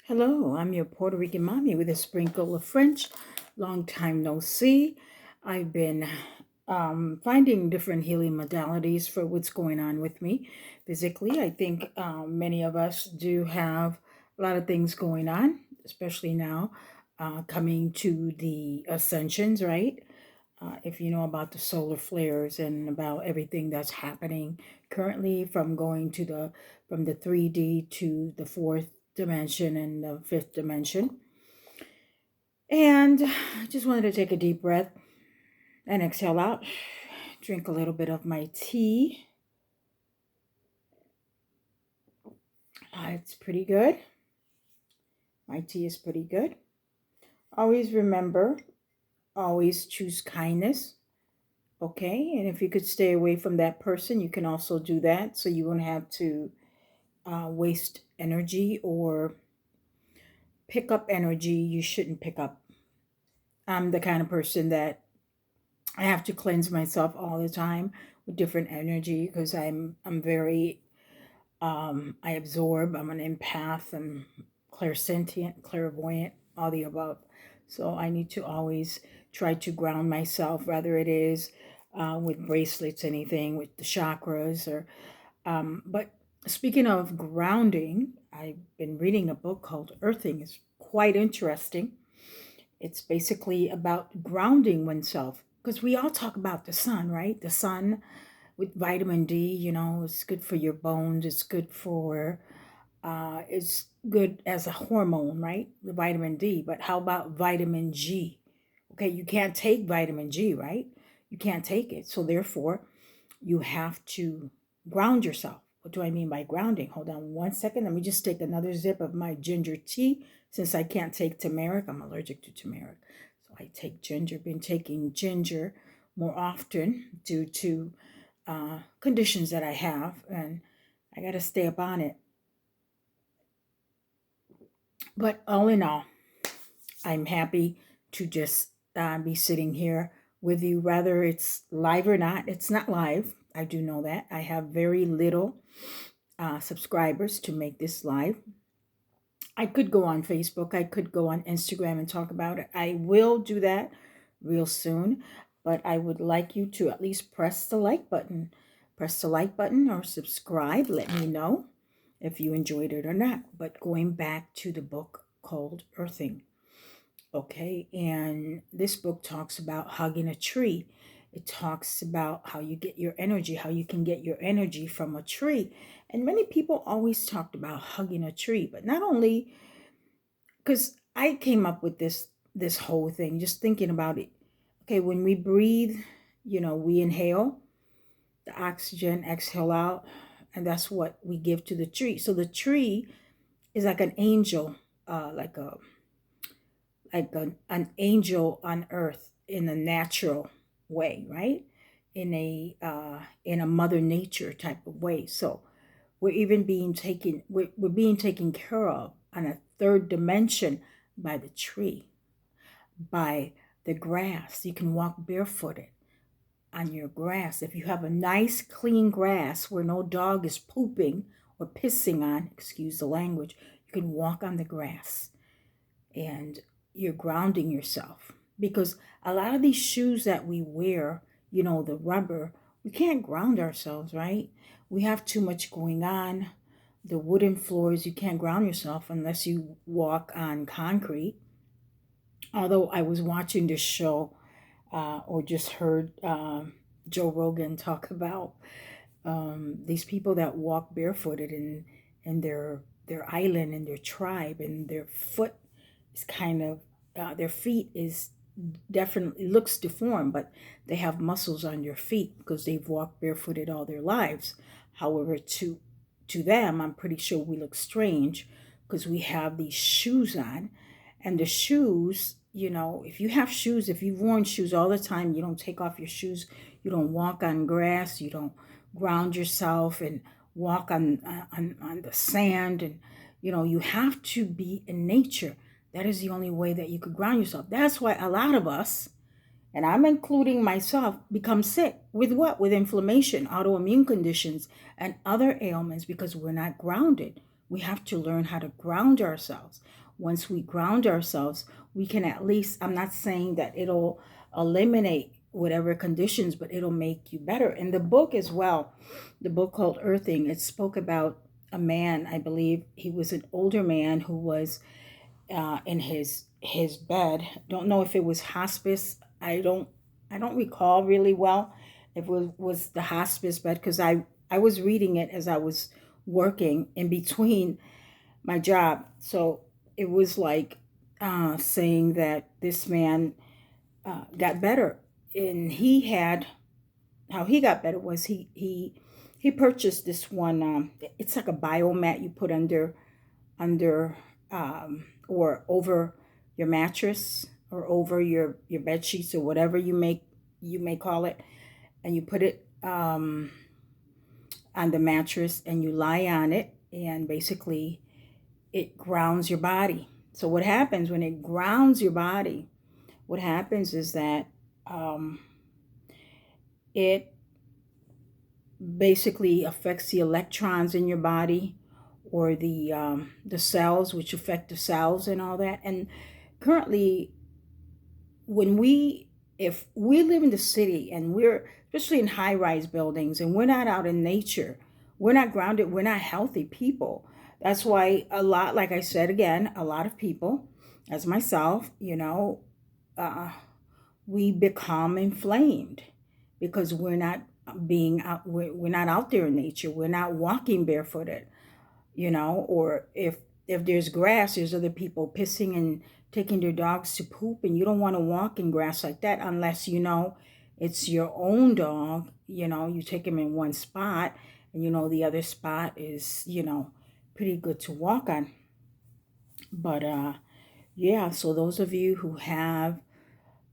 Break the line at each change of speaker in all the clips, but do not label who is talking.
Hello, I'm your Puerto Rican mommy with a sprinkle of French. Long time no see. I've been finding different healing modalities for what's going on with me physically. I think many of us do have a lot of things going on, especially now coming to the ascensions, right? If you know about the solar flares and about everything that's happening currently from going to the 3D to the fourth dimension and the fifth dimension. And I just wanted to take a deep breath and exhale out. Drink a little bit of my tea. It's pretty good. My tea is pretty good. Always remember, always choose kindness. Okay. And if you could stay away from that person, you can also do that so you won't have to waste energy or pick up energy you shouldn't pick up. I'm the kind of person that I have to cleanse myself all the time with different energy because I'm very I absorb. I'm an empath. I'm clairsentient, clairvoyant, all the above. So I need to always try to ground myself, whether it is with bracelets, anything with the chakras, or but speaking of grounding, I've been reading a book called Earthing. It's quite interesting. It's basically about grounding oneself because we all talk about the sun, right? The sun with vitamin D, it's good for your bones. It's good as a hormone, right? The vitamin D. But how about vitamin G? Okay, you can't take vitamin G, right? You can't take it. So therefore, you have to ground yourself. What do I mean by grounding? Hold on one second. Let me just take another sip of my ginger tea. Since I can't take turmeric, I'm allergic to turmeric. So I take ginger, been taking ginger more often due to conditions that I have, and I got to stay up on it. But all in all, I'm happy to just be sitting here with you, whether it's live or not. It's not live. I do know that. I have very little subscribers to make this live. I could go on Facebook. I could go on Instagram and talk about it. I will do that real soon. But I would like you to at least press the like button. Press the like button or subscribe. Let me know if you enjoyed it or not. But going back to the book called Earthing. Okay, and this book talks about hugging a tree. It talks about how you get your energy, how you can get your energy from a tree. And many people always talked about hugging a tree, but not only because I came up with this whole thing just thinking about it. Okay, when we breathe, we inhale the oxygen, exhale out, and that's what we give to the tree. So the tree is like an angel, like an angel on earth in a natural way, right? In a mother nature type of way. So we're being taken care of on a third dimension by the tree, by the grass. You can walk barefooted on your grass. If you have a nice clean grass where no dog is pooping or pissing on, excuse the language, you can walk on the grass and you're grounding yourself. Because a lot of these shoes that we wear, the rubber, we can't ground ourselves, right? We have too much going on. The wooden floors, you can't ground yourself unless you walk on concrete. Although I was watching this show or just heard Joe Rogan talk about these people that walk barefooted in their island and their tribe, and their foot is kind of their feet is definitely looks deformed, but they have muscles on your feet because they've walked barefooted all their lives. However, to them, I'm pretty sure we look strange because we have these shoes on, and the shoes, if you have shoes, if you've worn shoes all the time, you don't take off your shoes, you don't walk on grass, you don't ground yourself and walk on the sand, and you have to be in nature. That is the only way that you could ground yourself. That's why a lot of us, and I'm including myself, become sick with what? With inflammation, autoimmune conditions, and other ailments because we're not grounded. We have to learn how to ground ourselves. Once we ground ourselves, we can at least, I'm not saying that it'll eliminate whatever conditions, but it'll make you better. In the book as well, the book called Earthing, it spoke about a man, I believe he was an older man who was in his bed. Don't know if it was hospice. I don't recall really well if it was the hospice bed, because I was reading it as I was working in between my job. So it was like saying that this man got better, and he had how he got better was he purchased this one. It's like a biomat you put under or over your mattress or over your bed sheets or whatever you may call it, and you put it on the mattress and you lie on it, and basically it grounds your body. So what happens when it grounds your body, what happens is that it basically affects the electrons in your body, or the cells, which affect the cells and all that. And currently, when if we live in the city and we're especially in high-rise buildings and we're not out in nature, we're not grounded, we're not healthy people. That's why a lot, like I said again, a lot of people, as myself, uh, we become inflamed because we're not being out, we're not out there in nature, we're not walking barefooted, or if there's grass, there's other people pissing and taking their dogs to poop, and you don't want to walk in grass like that unless it's your own dog. You take him in one spot, and the other spot is pretty good to walk on. But yeah, so those of you who have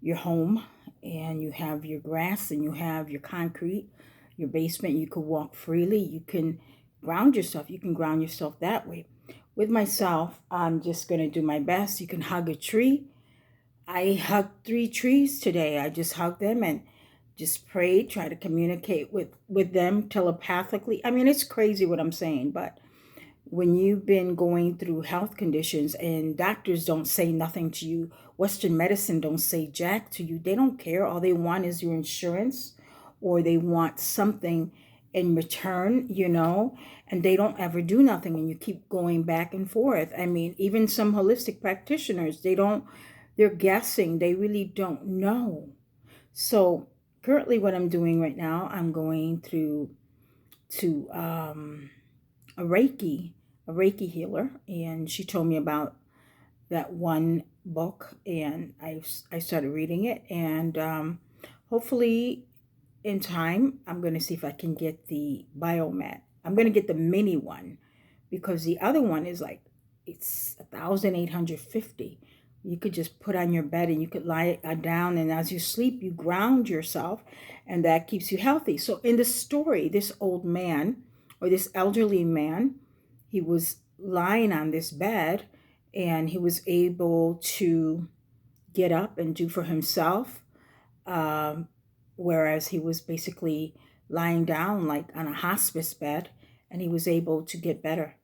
your home and you have your grass and you have your concrete, your basement, you could walk freely, you can ground yourself. You can ground yourself that way. With myself, I'm just going to do my best. You can hug a tree. I hugged 3 trees today. I just hugged them and just prayed, try to communicate with them telepathically. I mean, it's crazy what I'm saying, but when you've been going through health conditions and doctors don't say nothing to you, Western medicine don't say jack to you, they don't care. All they want is your insurance, or they want something in return, and they don't ever do nothing, and you keep going back and forth. I mean, even some holistic practitioners, they're guessing, they really don't know. So currently what I'm doing right now, I'm going through to a Reiki healer, and she told me about that one book, and I started reading it, and hopefully in time I'm going to see if I can get the biomat. I'm going to get the mini one, because the other one is like, it's 1,850. You could just put on your bed and you could lie down, and as you sleep you ground yourself, and that keeps you healthy. So in the story, this old man, or this elderly man, he was lying on this bed, and he was able to get up and do for himself, um, whereas he was basically lying down like on a hospice bed, and he was able to get better.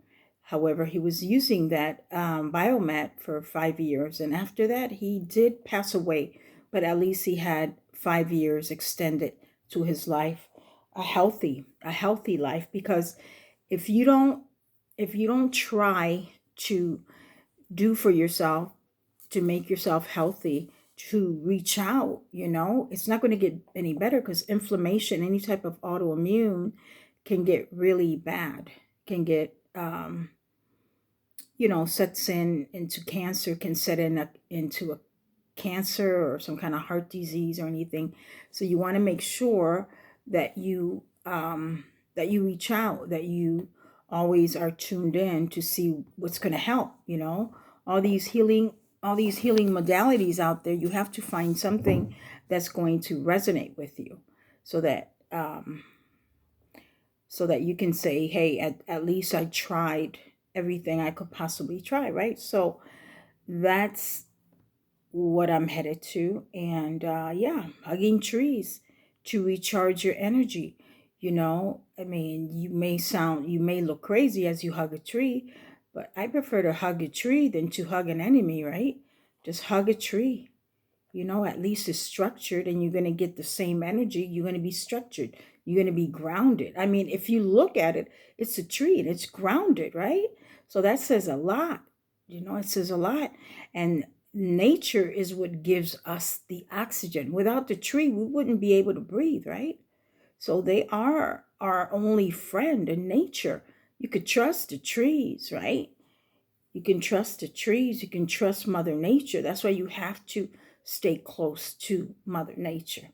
However, he was using that biomat for 5 years, and after that he did pass away, but at least he had 5 years extended to his life, a healthy life. Because if you don't try to do for yourself, to make yourself healthy, to reach out, it's not going to get any better, because inflammation, any type of autoimmune, can get really bad, can get sets into cancer, can set into a cancer or some kind of heart disease or anything. So you want to make sure that you reach out, that you always are tuned in to see what's going to help. All these healing modalities out there, you have to find something that's going to resonate with you, so that you can say, hey, at least I tried everything I could possibly try, right? So that's what I'm headed to. And yeah, hugging trees to recharge your energy. I mean, you may look crazy as you hug a tree, But I prefer to hug a tree than to hug an enemy, right? Just hug a tree. At least it's structured and you're going to get the same energy. You're going to be structured. You're going to be grounded. I mean, if you look at it, it's a tree and it's grounded, right? So that says a lot. It says a lot. And nature is what gives us the oxygen. Without the tree, we wouldn't be able to breathe, right? So they are our only friend in nature. You could trust the trees, right? You can trust the trees. You can trust Mother Nature. That's why you have to stay close to Mother Nature.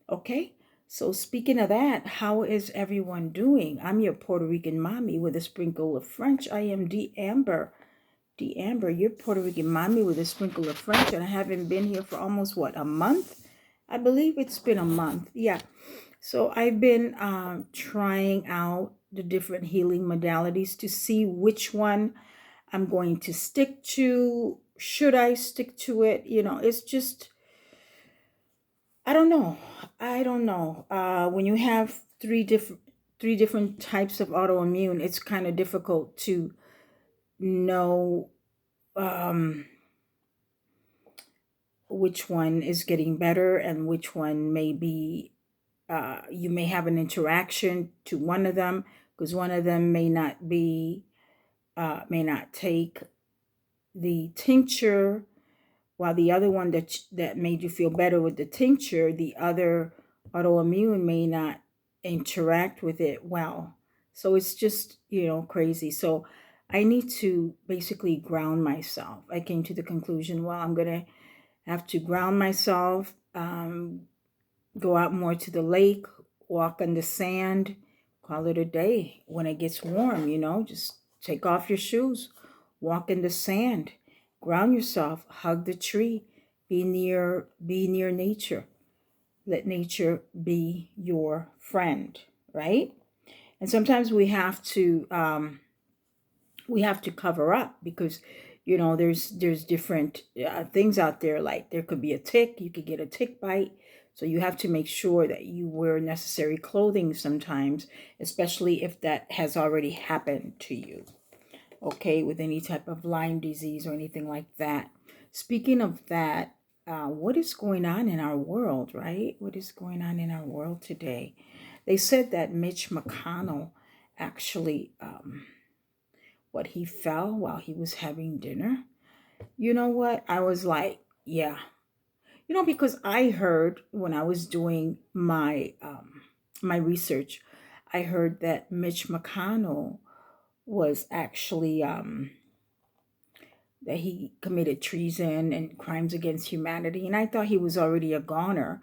Okay? So speaking of that, how is everyone doing? I'm your Puerto Rican mommy with a sprinkle of French. I am D'Amber. D'Amber, your Puerto Rican mommy with a sprinkle of French. And I haven't been here for almost, a month? I believe it's been a month. Yeah. So I've been trying out the different healing modalities to see which one I'm going to stick to. Should I stick to it? It's just, I don't know. When you have three different types of autoimmune, it's kind of difficult to know which one is getting better and which one may be. You may have an interaction to one of them because one of them may not take the tincture, while the other one that made you feel better with the tincture, the other autoimmune may not interact with it well. So it's just, crazy. So I need to basically ground myself. I came to the conclusion, well, I'm going to have to ground myself, go out more to the lake, walk on the sand, call it a day. When it gets warm, just take off your shoes, walk in the sand, ground yourself, hug the tree, be near nature. Let nature be your friend, right? And sometimes we have to cover up because there's different things out there. Like there could be a tick, you could get a tick bite. So you have to make sure that you wear necessary clothing sometimes, especially if that has already happened to you. Okay, with any type of Lyme disease or anything like that. Speaking of that, what is going on in our world, right? What is going on in our world today? They said that Mitch McConnell actually, he fell while he was having dinner. You know what? I was like, yeah. Because I heard when I was doing my my research, I heard that Mitch McConnell was actually that he committed treason and crimes against humanity, and I thought he was already a goner.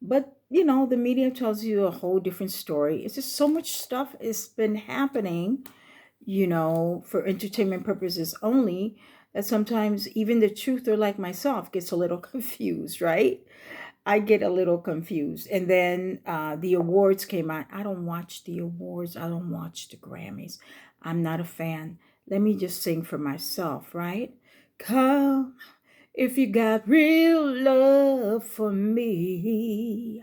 But the media tells you a whole different story. It's just so much stuff has been happening, for entertainment purposes only, that sometimes even the truther like myself gets a little confused, right? I get a little confused. And then the awards came out. I don't watch the awards. I don't watch the Grammys. I'm not a fan. Let me just sing for myself, right? Come, if you got real love for me,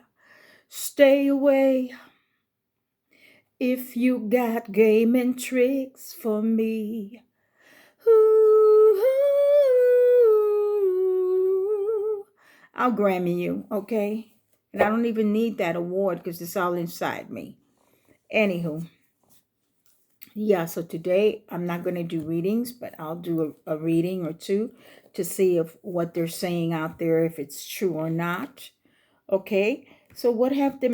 stay away. If you got game and tricks for me, ooh, I'll Grammy you, okay? And I don't even need that award because it's all inside me. Anywho, yeah, so today I'm not going to do readings, but I'll do a reading or two to see if what they're saying out there, if it's true or not. Okay, so what have they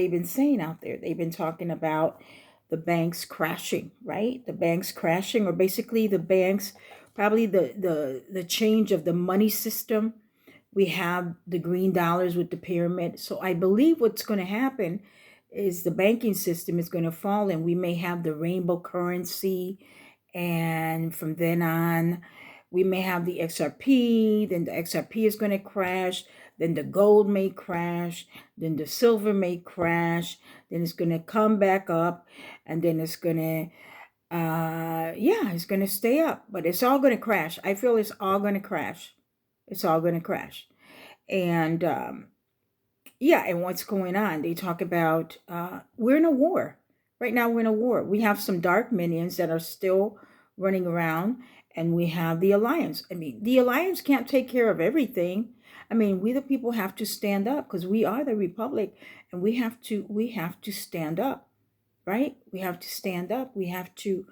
been saying out there? They've been talking about the banks crashing, right? The banks crashing, or basically the banks, probably the change of the money system. We have the green dollars with the pyramid. So I believe what's going to happen is the banking system is going to fall and we may have the rainbow currency. And from then on, we may have the XRP. Then the XRP is going to crash. Then the gold may crash. Then the silver may crash. Then it's going to come back up. And then it's going to, it's going to stay up. But it's all going to crash. I feel it's all going to crash. It's all going to crash. And and what's going on? They talk about we're in a war. Right now we're in a war. We have some dark minions that are still running around, and we have the alliance. I mean, the alliance can't take care of everything. I mean, we the people have to stand up because we are the republic, and we have to stand up, right? We have to stand up. We have to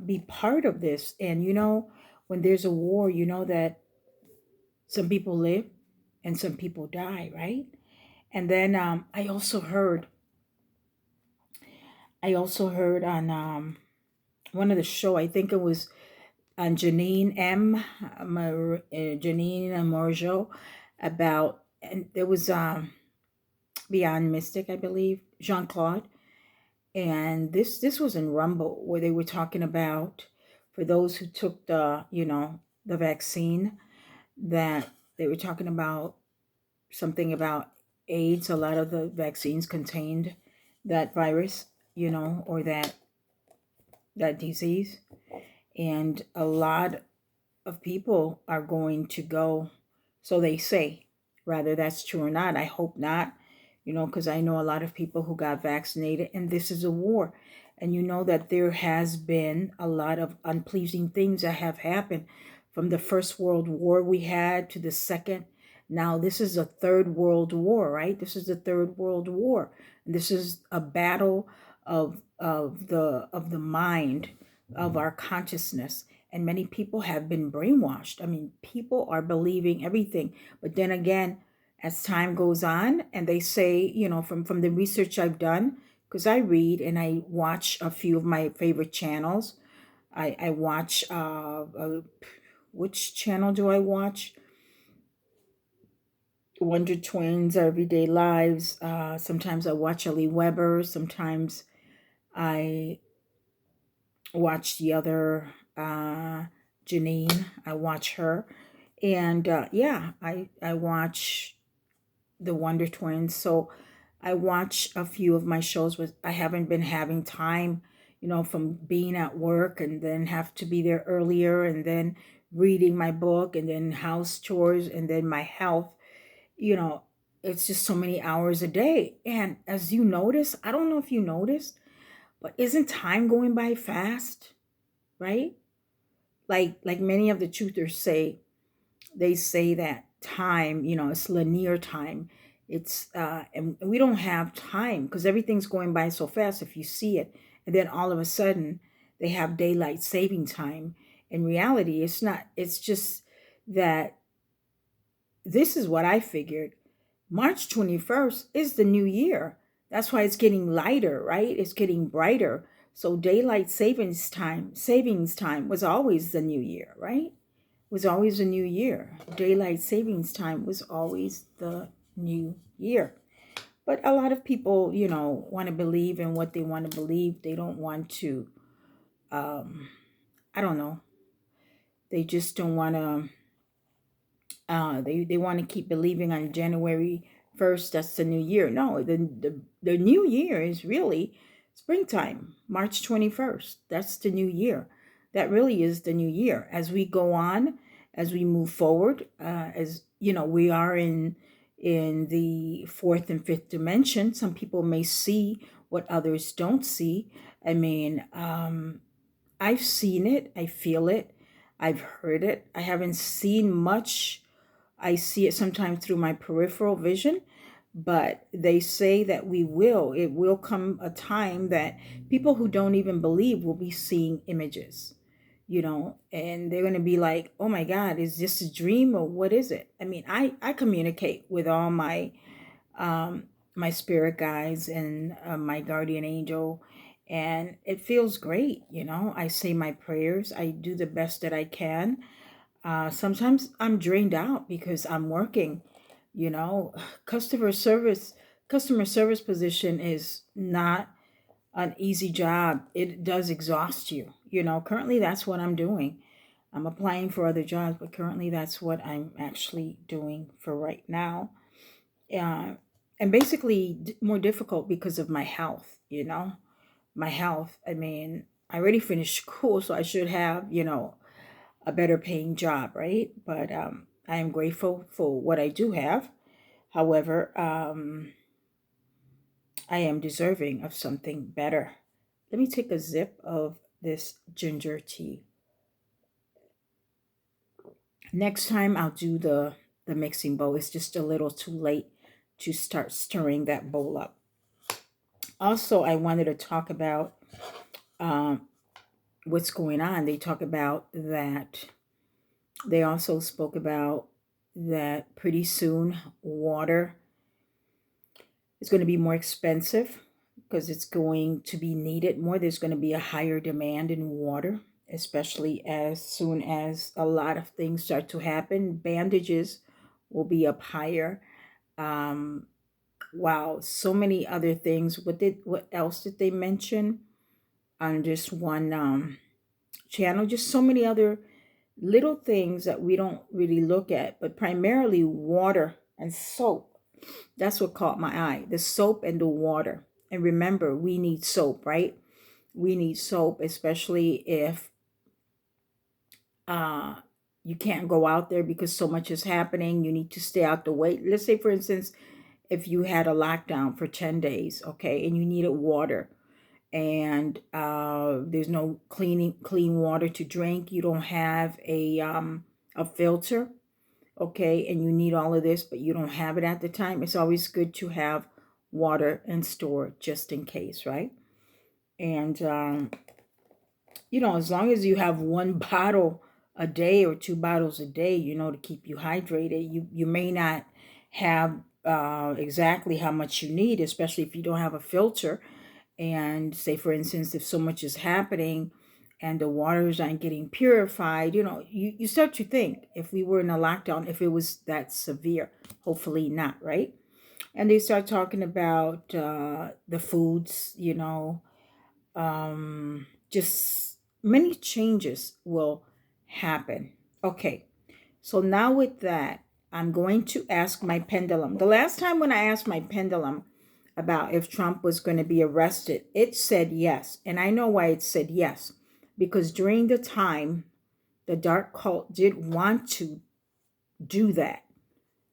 be part of this. And when there's a war, you know that some people live and some people die, right? And then I also heard on one of the show, I think it was on Janine Marjo, about, and there was Beyond Mystic, I believe, Jean Claude, and this was in Rumble where they were talking about, for those who took the vaccine, that they were talking about something about AIDS. A lot of the vaccines contained that virus, or that disease, and a lot of people are going to go. So they say, rather that's true or not. I hope not, because I know a lot of people who got vaccinated, and this is a war. And you know that there has been a lot of unpleasing things that have happened from the First World War we had to the second. Now this is a third world war, right? This is the third world war. And this is a battle of the mind, of our consciousness. And many people have been brainwashed. I mean, people are believing everything. But then again, as time goes on, and they say, from the research I've done, because I read and I watch a few of my favorite channels. I watch, which channel do I watch? Wonder Twins, Everyday Lives. Sometimes I watch Ellie Weber. Sometimes I watch the other, Janine. I watch her. And yeah, I watch the Wonder Twins. So I watch a few of my shows, but I haven't been having time, from being at work and then have to be there earlier, and then reading my book, and then house chores, and then my health. You know, it's just so many hours a day. And as you notice, I don't know if you noticed, but isn't time going by fast, right? Like many of the truthers say, they say that time, it's linear time. It's and we don't have time because everything's going by so fast if you see it. And then all of a sudden they have daylight saving time. In reality, it's not. It's just that this is what I figured. March 21st is the new year. That's why it's getting lighter, right? It's getting brighter. So daylight savings time was always the new year, right? Was always a new year. Daylight savings time was always the new year. But a lot of people, want to believe in what they want to believe. They don't want to, I don't know. They just don't want to, they want to keep believing on January 1st, that's the new year. No, the new year is really springtime, March 21st. That's the new year. That really is the new year. As we go on, as we move forward, as we are in the fourth and fifth dimension. Some people may see what others don't see. I mean, I've seen it, I feel it, I've heard it. I haven't seen much. I see it sometimes through my peripheral vision, but they say that it will come a time that people who don't even believe will be seeing images, and they're going to be like, oh my God, is this a dream or what is it? I mean, I communicate with all my spirit guides and my guardian angel, and it feels great. I say my prayers, I do the best that I can. Sometimes I'm drained out because I'm working. You know, customer service customer service position is not an easy job. It does exhaust you. Currently that's what I'm doing. I'm applying for other jobs, but currently that's what I'm actually doing for right now. Uh, and basically more difficult because of my health. My health. I mean, I already finished school, so I should have, a better paying job, right? But I am grateful for what I do have. However, I am deserving of something better. Let me take a sip of this ginger tea. Next time I'll do the mixing bowl. It's just a little too late to start stirring that bowl up. Also, I wanted to talk about um, what's going on. They talk about that. They also spoke about that pretty soon water is going to be more expensive because it's going to be needed more. There's going to be a higher demand in water, especially as soon as a lot of things start to happen. Bandages will be up higher. Um, wow, so many other things. What else did they mention on just one channel? Just so many other little things that we don't really look at, but primarily water and soap. That's what caught my eye, the soap and the water. And remember, we need soap, right? We need soap, especially if uh, you can't go out there because so much is happening. You need to stay out the way. Let's say, for instance, if you had a lockdown for 10 days, okay, and you needed water and there's no clean water to drink, you don't have a filter, okay, and you need all of this, but you don't have it at the time, it's always good to have water and store just in case, right? And, as long as you have one bottle a day or two bottles a day, to keep you hydrated, you may not have exactly how much you need, especially if you don't have a filter. And say, for instance, if so much is happening and the waters aren't getting purified, you start to think if we were in a lockdown, if it was that severe, hopefully not, right? And they start talking about the foods, just many changes will happen. Okay, so now with that, I'm going to ask my pendulum. The last time when I asked my pendulum about if Trump was going to be arrested, it said yes. And I know why it said yes. Because during the time, the dark cult did want to do that.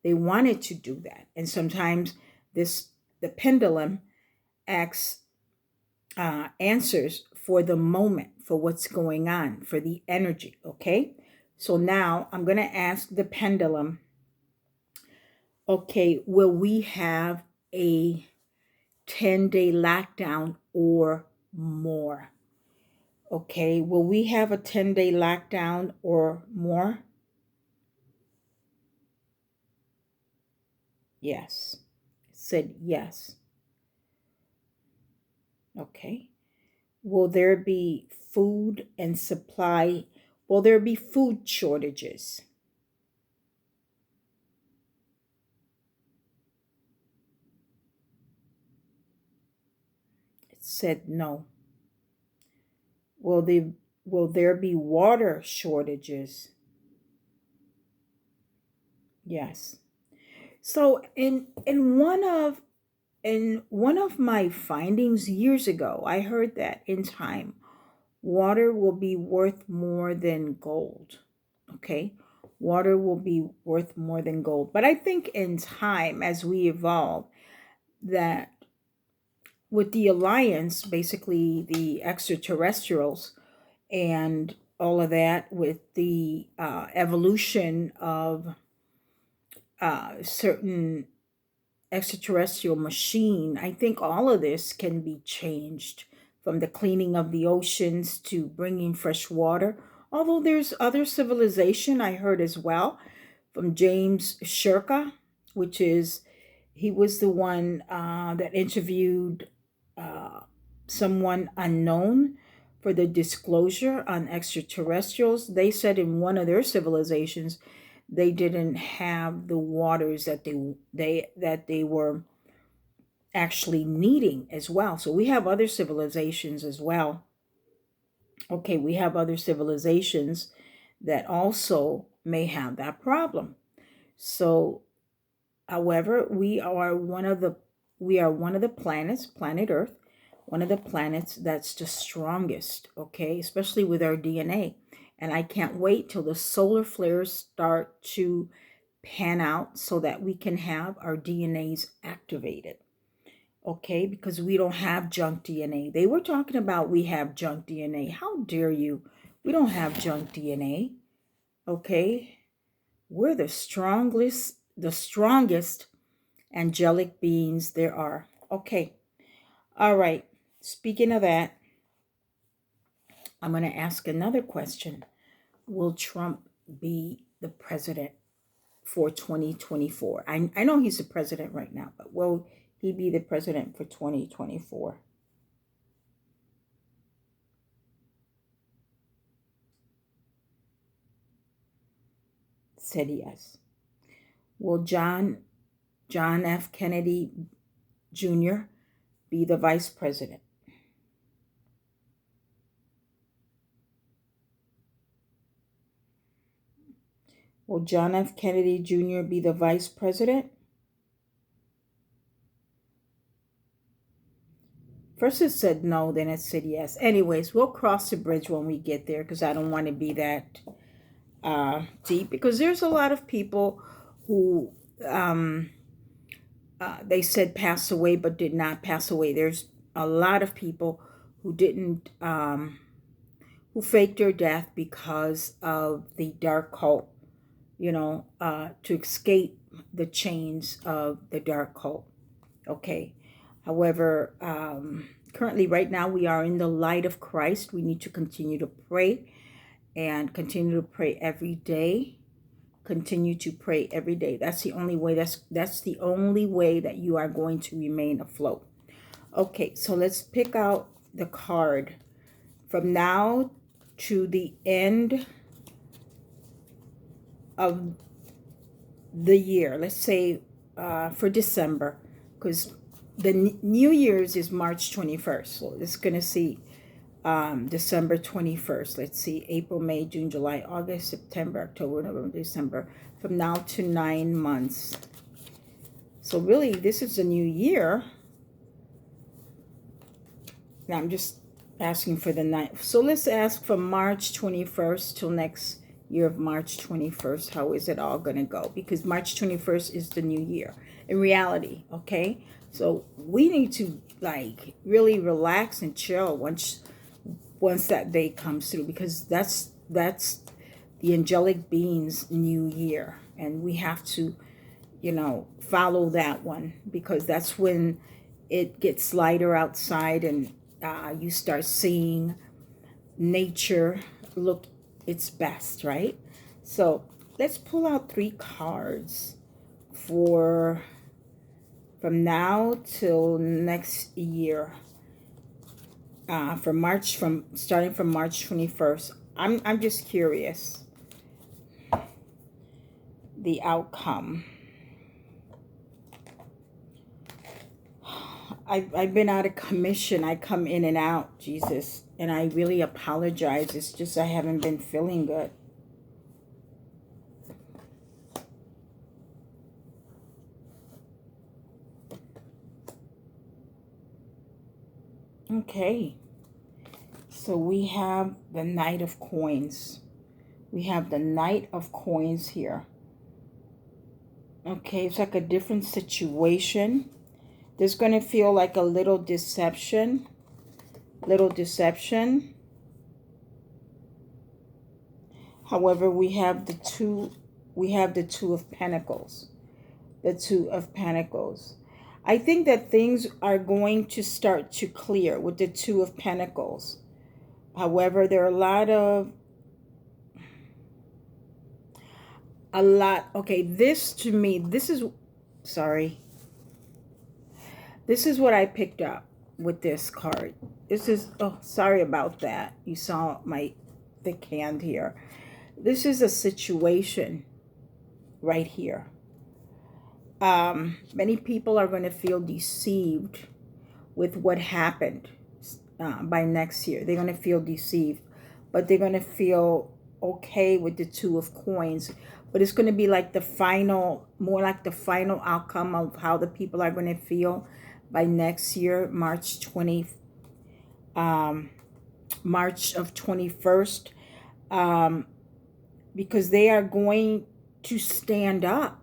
They wanted to do that. And sometimes the pendulum acts answers for the moment, for what's going on, for the energy, okay? So now I'm going to ask the pendulum, okay, will we have a 10-day lockdown or more? Okay, will we have a 10-day lockdown or more? Yes. It said yes. Okay. Will there be food and supply? Will there be food shortages? It said no. Will there be water shortages? Yes. So in one of my findings years ago, I heard that in time, water will be worth more than gold. Okay? Water will be worth more than gold. But I think in time, as we evolve, that with the alliance, basically the extraterrestrials and all of that, with the evolution of certain extraterrestrial machine, I think all of this can be changed, from the cleaning of the oceans to bringing fresh water. Although there's other civilization I heard as well from James Shirka, which is, he was the one that interviewed uh, someone unknown for the disclosure on extraterrestrials. They said in one of their civilizations they didn't have the waters that they were actually needing as well. So we have other civilizations as well. Okay, we have other civilizations that also may have that problem. So, however, we are one of the planets, planet Earth, one of the planets that's the strongest, okay, especially with our DNA. And I can't wait till the solar flares start to pan out so that we can have our DNAs activated. okay? Because we don't have junk DNA. They were talking about we have junk DNA. How dare you? We don't have junk DNA, okay? We're the strongest angelic beings there are. Okay. All right. Speaking of that, I'm going to ask another question. Will Trump be the president for 2024? I know he's the president right now, but will he be the president for 2024? Said yes. Will John F. Kennedy Jr. be the vice president? Will John F. Kennedy Jr. be the vice president? First it said no, then it said yes. Anyways, we'll cross the bridge when we get there because I don't want to be that deep. Because there's a lot of people who they said passed away but did not pass away. There's a lot of people who didn't, who faked their death because of the dark cult, to escape the chains of the dark cult. Okay. However, currently, right now, we are in the light of Christ. We need to continue to pray and continue to pray every day. Continue to pray every day. That's the only way. That's the only way that you are going to remain afloat. Okay, so let's pick out the card from now to the end of the year. Let's say for December, because the New Year's is March 21st. So it's going to see December 21st. Let's see, April, May, June, July, August, September, October, November, December. From now to 9 months. So really, this is a new year. Now I'm just asking for the night. So let's ask from March 21st till next year of March 21st. How is it all going to go? Because March 21st is the new year in reality. Okay. So we need to really relax and chill once that day comes through, because that's the angelic beings' new year, and we have to follow that one, because that's when it gets lighter outside and you start seeing nature look its best, right? So let's pull out 3 cards from now till next year, starting from March 21st. I'm just curious the outcome. I've been out of commission. I come in and out, Jesus, and I really apologize. It's just I haven't been feeling good. Okay, so we have the Knight of Coins. We have the Knight of Coins here. Okay, it's like a different situation. There's going to feel like a little deception. However, we have the two of Pentacles. The Two of Pentacles. I think that things are going to start to clear with the Two of Pentacles. However, there are okay, this to me, this is what I picked up with this card. This is, oh, sorry about that. You saw my thick hand here. This is a situation right here. Many people are going to feel deceived with what happened by next year. They're going to feel deceived, but they're going to feel okay with the Two of Coins. But it's going to be like more like the final outcome of how the people are going to feel by next year, March of 21st, because they are going to stand up.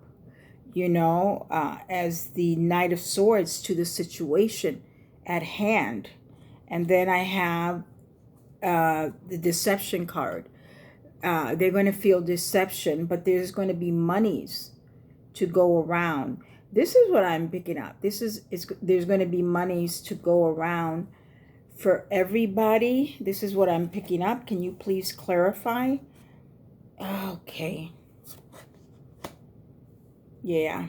as the Knight of Swords to the situation at hand. And then I have the Deception card. They're going to feel deception, but there's going to be monies to go around. This is what I'm picking up. There's going to be monies to go around for everybody. This is what I'm picking up. Can you please clarify? Okay. Yeah.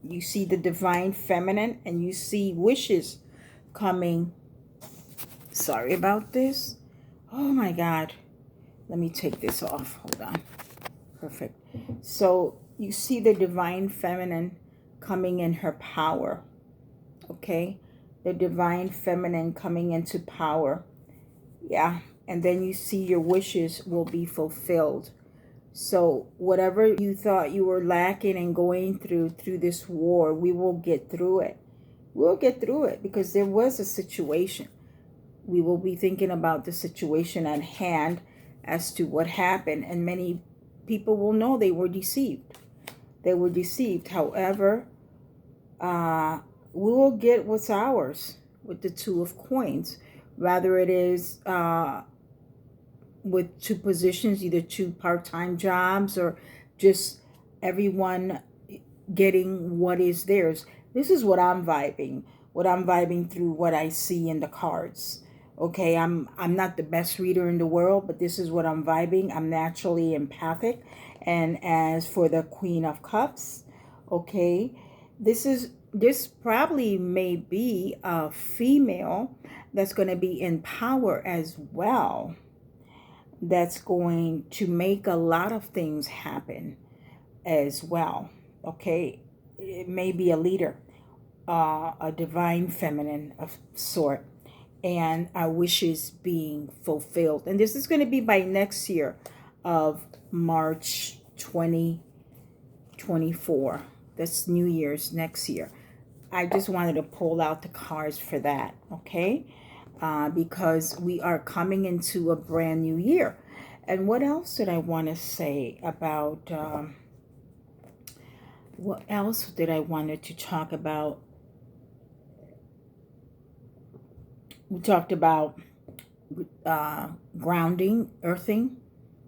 You see the divine feminine and you see wishes coming. Sorry about this. Oh my God. Let me take this off. Hold on. Perfect. So you see the divine feminine coming in her power. Okay. The divine feminine coming into power. Yeah. And then you see your wishes will be fulfilled. So whatever you thought you were lacking and going through this war, we will get through it. We'll get through it because there was a situation. We will be thinking about the situation at hand as to what happened. And many people will know they were deceived. They were deceived. However, we will get what's ours with the Two of Coins. Rather it is with two positions, either two part-time jobs or just everyone getting what is theirs. This is what I'm vibing. What I'm vibing through what I see in the cards. Okay, I'm not the best reader in the world, but this is what I'm vibing. I'm naturally empathic. And as for the Queen of Cups, okay, this probably may be a female that's going to be in power as well. That's going to make a lot of things happen as well. Okay, it may be a leader, a divine feminine of sort, and our wishes being fulfilled. And this is going to be by next year of March 2024. That's New Year's next year. I just wanted to pull out the cards for that, okay? Because we are coming into a brand new year. And what else did I want to say about, what else did I wanted to talk about? We talked about grounding, earthing,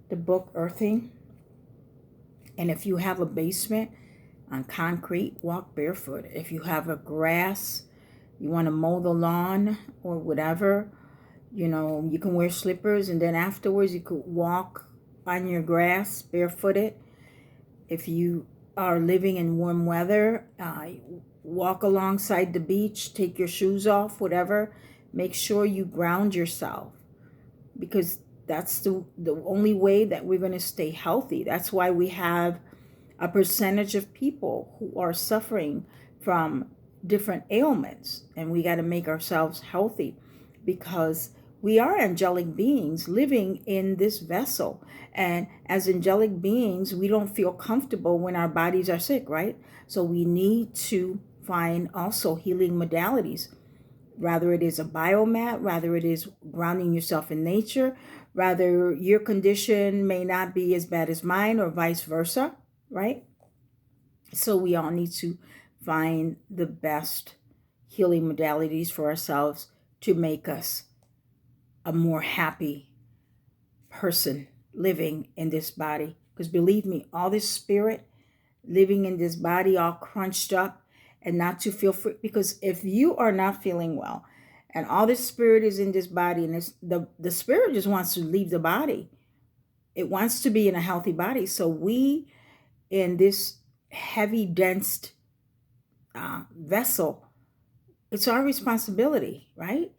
the book Earthing. And if you have a basement on concrete, walk barefoot. If you have a grass, you want to mow the lawn or whatever, you can wear slippers and then afterwards you could walk on your grass barefooted. If you are living in warm weather, walk alongside the beach, take your shoes off, whatever. Make sure you ground yourself because that's the only way that we're going to stay healthy. That's why we have a percentage of people who are suffering from different ailments, and we got to make ourselves healthy because we are angelic beings living in this vessel. And as angelic beings, we don't feel comfortable when our bodies are sick, right? So we need to find also healing modalities. Rather it is a biomat, rather it is grounding yourself in nature, rather your condition may not be as bad as mine or vice versa, right? So we all need to find the best healing modalities for ourselves to make us a more happy person living in this body. Because believe me, all this spirit living in this body all crunched up and not to feel free. Because if you are not feeling well and all this spirit is in this body and the spirit just wants to leave the body. It wants to be in a healthy body. So we in this heavy, dense vessel, it's our responsibility, right?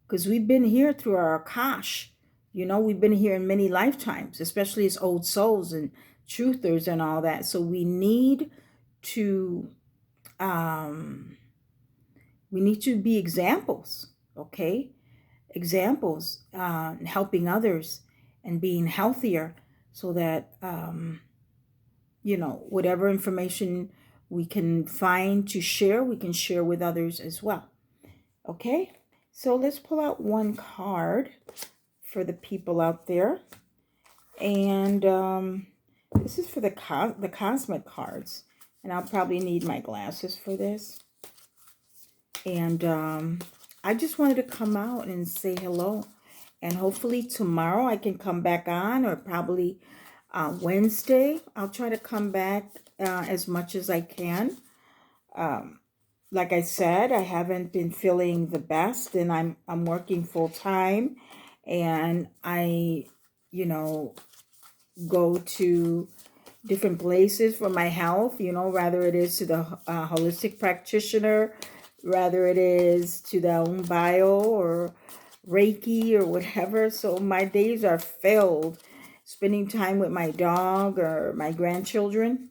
Because we've been here through our Akash. We've been here in many lifetimes, especially as old souls and truthers and all that. So we need to be examples, okay? Examples, helping others and being healthier so that, whatever information we can find to share, we can share with others as well. Okay, so let's pull out one card for the people out there. And this is for the cosmic cards. And I'll probably need my glasses for this. And I just wanted to come out and say hello. And hopefully tomorrow I can come back on, or probably Wednesday. I'll try to come back as much as I can. Like I said, I haven't been feeling the best, and I'm working full time, and I, go to different places for my health, rather it is to the holistic practitioner, rather it is to the bio or Reiki or whatever. So my days are filled spending time with my dog or my grandchildren.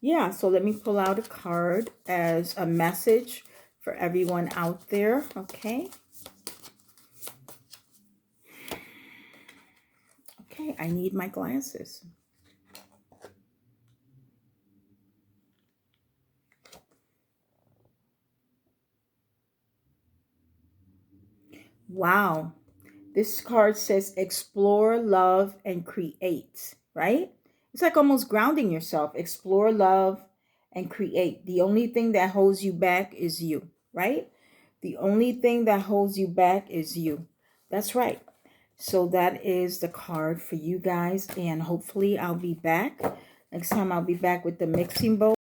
Yeah, so let me pull out a card as a message for everyone out there, okay? Okay, I need my glasses. Wow. This card says explore, love, and create, right? It's like almost grounding yourself. Explore, love, and create. The only thing that holds you back is you, right? The only thing that holds you back is you. That's right. So that is the card for you guys. And hopefully I'll be back. Next time I'll be back with the mixing bowl.